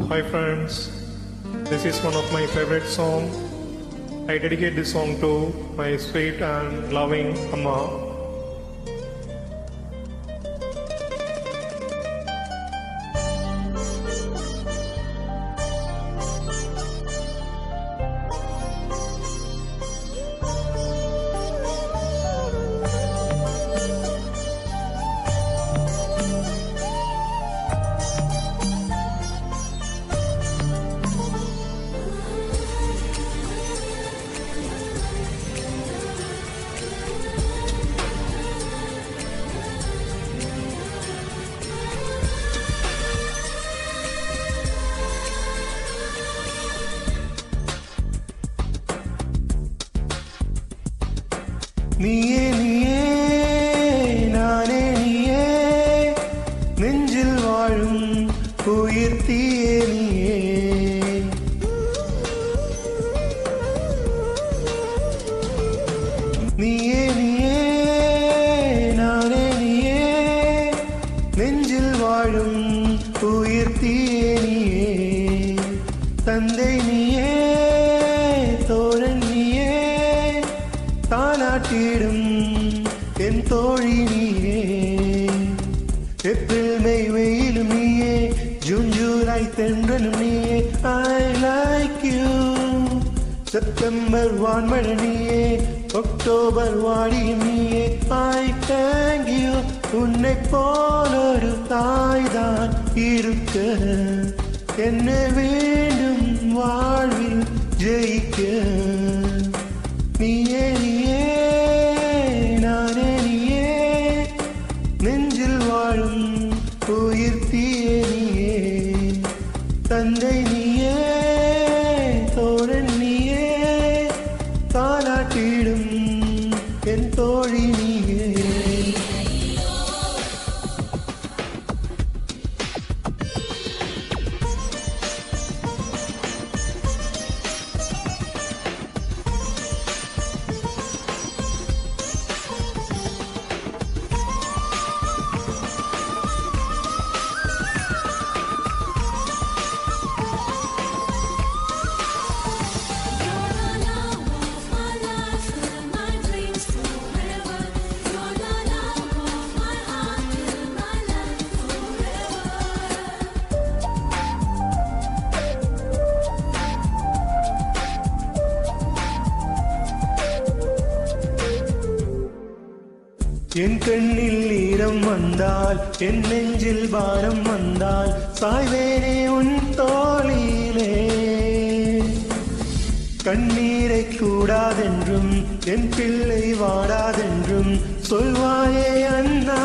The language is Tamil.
Hi friends, this is one of my favorite songs. I dedicate this song to my sweet and loving Amma. நீயே நீயே நானே நீயே நெஞ்சில் வாழும் உயிர் தீயே நீயே நீயே நீயே நானே நீயே நெஞ்சில் வாழும் உயிர் தீயே நீயே தந்தை நீயே தோழன் நீயே தாலாட்டிடும் என் தோழி நீயே ஏப்ரல் மே வெயிலும் நீயே ஜூன் ஜூலை தென்றலும் நீயே ஐ லைக் யூ செப்டம்பர் வான்மழை நீயே அக்டோபர் வாடியும் நீயே ஐ தேங்க் யூ உன்னை போலொரு தாய்தான் இருக்க என்ன வேண்டும் வாழ்வில் ஜெயிக்க நீயே நீயே நானே நீயே நெஞ்சில் வாழும் உயிர் தீயே நீயே தந்தை நீயே தோழன் நீயே தாலாட்டிடும் என் தோழி நீயே என் கண்ணில் ஈரம் வந்தால் என் நெஞ்சில் பாரம் வந்தால் சாய்வேனே உன் தோளிலே கண்ணீரை கூடாதென்றும் என் பிள்ளை வாடாதென்றும் சொல்வாயே அண்ணா